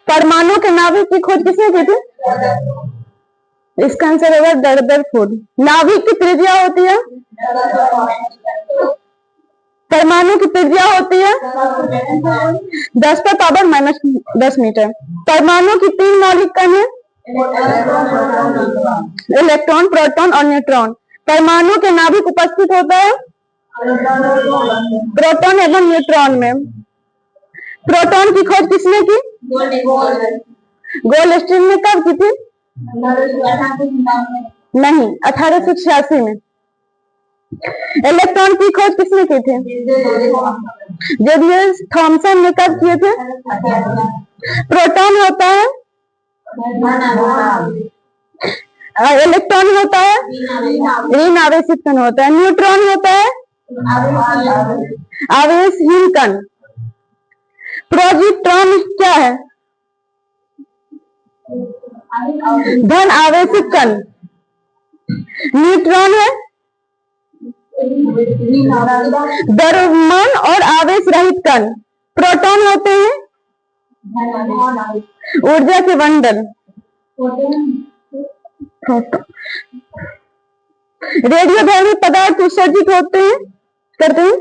परमाणु के नाभिक की खोज किसने की थी? इसका आंसर होगा रदरफोर्ड। नाभिक की त्रिज्या होती है, परमाणु की त्रिज्या होती है 10⁻⁻10 मीटर। परमाणु की 3 मौलिक कण है, इलेक्ट्रॉन, प्रोटॉन और न्यूट्रॉन। परमाणु के नाभिक उपस्थित होता है प्रोटॉन एवं न्यूट्रॉन में। प्रोटॉन की खोज किसने की? गोल्डस्टीन ने कब की थी? नहीं, 1886 में। इलेक्ट्रॉन की खोज किसने की थी? जेम्स थॉमसन ने कब किए थे? प्रोटॉन होता है, इलेक्ट्रॉन होता है ऋण आवेशित कण होता है, न्यूट्रॉन होता है आवेशहीन कण। प्रोजिट्रॉन क्या है? धन आवेशित कण। न्यूट्रॉन है द्रव्यमान और आवेश रहित कण। प्रोटॉन होते हैं ऊर्जा के बंडल। रेडियोधर्मी पदार्थ उत्सर्जित होते हैं करते हैं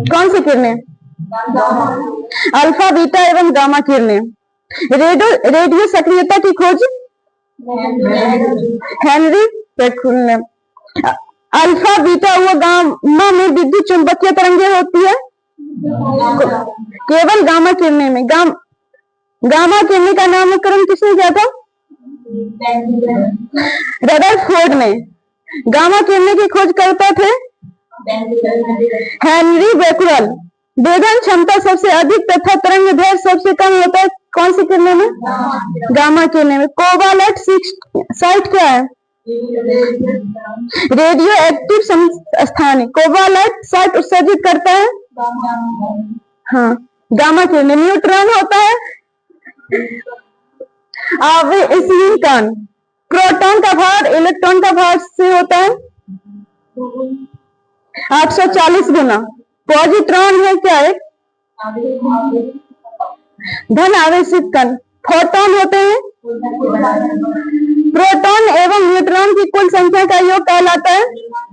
कौन सी किरणें? अल्फा, बीटा एवं गामा किरणें। रेडियो सक्रियता की खोज हेनरी बेक्वेल ने। अल्फा, बीटा व गामा में विद्युत चुंबकीय तरंगें होती है केवल गामा किरणें में। गामा किरणें का नामकरण किसने किया था? रदरफोर्ड ने। गामा किरणें की खोज करता थे हेनरी बेक्वेल। वेधन क्षमता सबसे अधिक तथा तरंग दैर्घ्य सबसे कम होता है कौन सी किरणें में? गामा किरणें में। कोबाल्ट 60 क्या है? रेडियो एक्टिव स्थान है। कोबाल्ट 60 उत्सर्जित करता है हाँ गामा किरणें। न्यूट्रॉन होता है आवेशहीन कण। प्रोटॉन का भार इलेक्ट्रॉन का भार से होता है 840 गुना। पॉजिट्रॉन है क्या है? धन आवेशित कण। फोटॉन होते हैं प्रोटॉन एवं न्यूट्रॉन की कुल संख्या का योग कहलाता है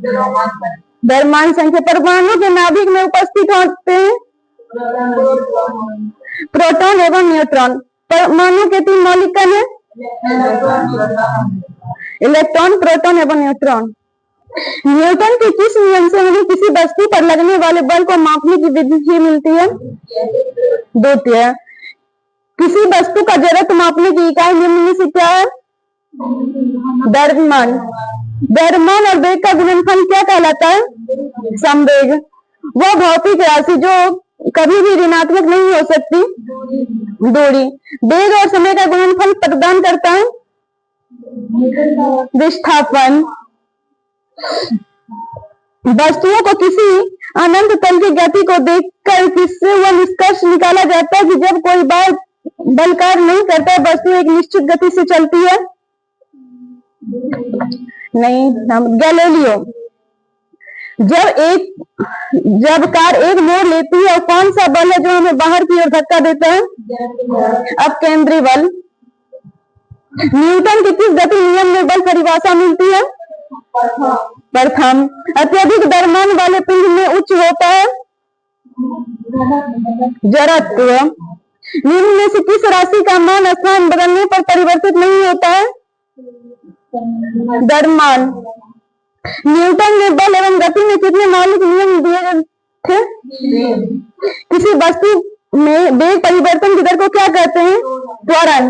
द्रव्यमान संख्या। परमाणु के नाभिक में उपस्थित होते हैं प्रोटॉन एवं न्यूट्रॉन। परमाणु के 3 मौलिक कण है इलेक्ट्रॉन, प्रोटॉन एवं न्यूट्रॉन। न्यूटन के किस नियम से हमें किसी वस्तु पर लगने वाले बल को मापने की विधि मिलती है? द्वितीय। किसी वस्तु का जड़त्व मापने की इकाई निम्न में से क्या है? द्रव्यमान। द्रव्यमान और वेग का गुणनफल क्या कहलाता है? संवेग। वह भौतिक राशि जो कभी भी ऋणात्मक नहीं हो सकती दूरी। वेग और समय का गुणनफल प्रदान करता है विस्थापन। वस्तुओं को किसी अनंत तल की गति को देखकर किससे वह निष्कर्ष निकाला जाता है कि जब कोई बल कार्य नहीं करता वस्तु एक निश्चित गति से चलती है? नहीं, गैलीलियो। जब कार एक मोड़ लेती है और कौन सा बल है जो हमें बाहर की ओर धक्का देता है? अपकेंद्री बल। न्यूटन की किस गति नियम में बल परिभाषा मिलती है? प्रथम। अत्यधिक द्रव्यमान वाले पिंड में उच्च होता है जड़त्व। निम्न में से किस राशि का मान स्थान बदलने पर परिवर्तित नहीं होता है? द्रव्यमान। न्यूटन ने बल एवं गति में कितने मौलिक नियम दिए थे? किसी वस्तु में वेग परिवर्तन की दर को क्या कहते हैं? त्वरण।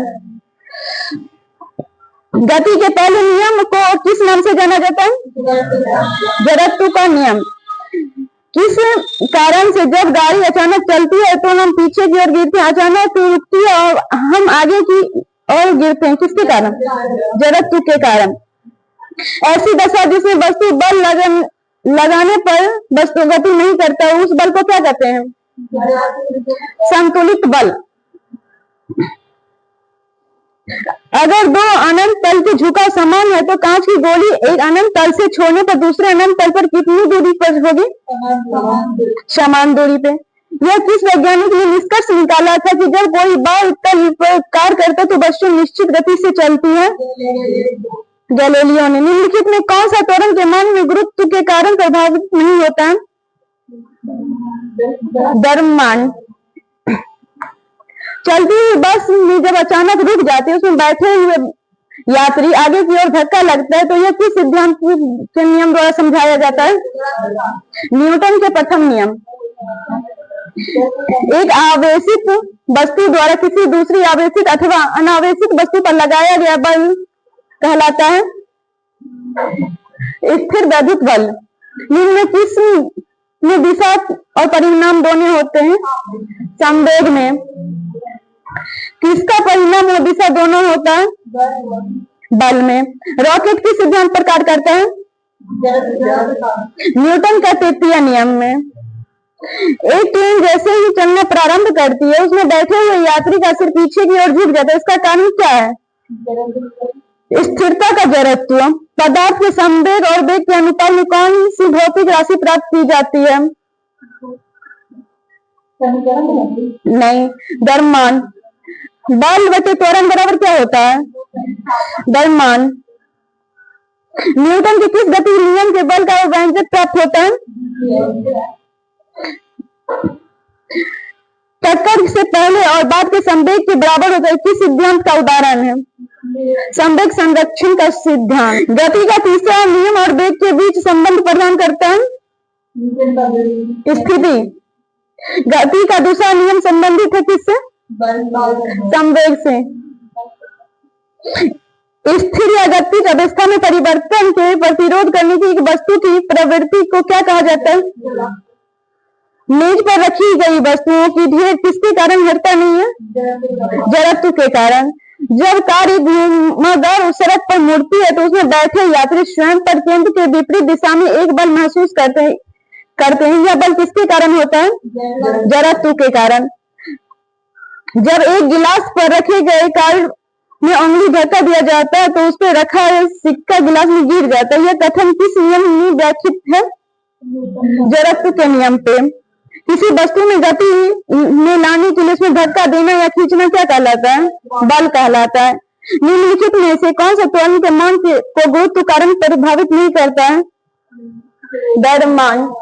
गति के पहले नियम को किस नाम से जाना जाता है? जड़त्व का नियम। किस कारण से जब गाड़ी अचानक चलती है तो हम पीछे की ओर गिरते हैं, अचानक रुकती है और हम आगे की ओर गिरते हैं? किसके कारण? जड़त्व के कारण। ऐसी दशा जिसमें वस्तु बल लगाने पर वस्तु गति नहीं करता उस बल को क्या कहते हैं? संतुलित बल। अगर दो अनंत तल के झुकाव समान है तो कांच की गोली एक अनंत तल से छोड़ने पर दूसरे अनंत तल पर कितनी दूरी पर होगी? समान दूरी पे। यह किस वैज्ञानिक ने निष्कर्ष निकाला था कि जब कोई बल तल कार्य करता है तो वस्तु निश्चित गति से चलती है? गैलीलियो ने। निम्नलिखित में कौन सा त्वरण के मान में गुरुत्व के कारण प्रभावित नहीं होता है? द्रव्यमान। चलती हुई बस में जब अचानक रुक जाती है, उसमें बैठे हुए यात्री आगे की ओर धक्का लगता है, तो यह किस सिद्धांत के नियम द्वारा समझाया जाता है? न्यूटन के प्रथम नियम। एक आवेशित वस्तु द्वारा किसी दूसरी आवेशित अथवा अनावेशित वस्तु पर लगाया गया बल कहलाता है स्थिर वैद्युत बल। निम्न में किस में दिशा और परिणाम दोनों होते हैं? संवेग में। किसका परिणाम और दिशा दोनों होता है? बल में। रॉकेट किस सिद्धांत पर कार्य करता है? न्यूटन का तृतीय नियम में। एक ट्रेन जैसे ही चलना प्रारंभ करती है, उसमें बैठे हुए यात्री का सिर पीछे की ओर झुक जाता है, इसका कारण क्या है? स्थिरता का जड़त्व। पदार्थ के संवेग और वेग के अनुपात में कौन सी भौतिक राशि प्राप्त की जाती है? नहीं, द्रव्यमान। बल बटे त्वरण बराबर क्या होता है? द्रव्यमान। न्यूटन के किस गति नियम के बल का व्यंजक प्राप्त होता है? टक्कर से पहले और बाद के संवेग के बराबर होता है, किस सिद्धांत का उदाहरण है? संवेग संरक्षण का सिद्धांत। गति का तीसरा नियम और वेग के बीच संबंध प्रदान करता है स्थिति। गति का दूसरा नियम संबंधित है किससे? संवेग से। स्थिर या गतिज अवस्था में परिवर्तन के प्रतिरोध करने की एक वस्तु की प्रवृत्ति को क्या कहा जाता है? मेज पर रखी गई वस्तुओं की ढेर किसके कारण हटता नहीं है? जड़त्व के कारण। जब कार एक घुमावदार सड़क पर मुड़ती है तो उसमें बैठे यात्री स्वयं पर केंद्र के विपरीत दिशा में एक बल महसूस करते हैं। यह बल किसके कारण होता है? जड़त्व के कारण। जब एक गिलास पर रखे गए कार में उंगली धक्का दिया जाता है तो उस पर रखा सिक्का गिलास में गिर जाता है। यह कथन किस नियम में व्याख्यात है? जड़त्व के नियम पे। किसी वस्तु में गति में लाने के लिए उसमें धक्का देना या खींचना क्या कहलाता है? बल कहलाता है। निम्नलिखित में से कौन सा त्वरण के मान को गुरुत्व कारण प्रभावित नहीं करता है? द्रव्यमान।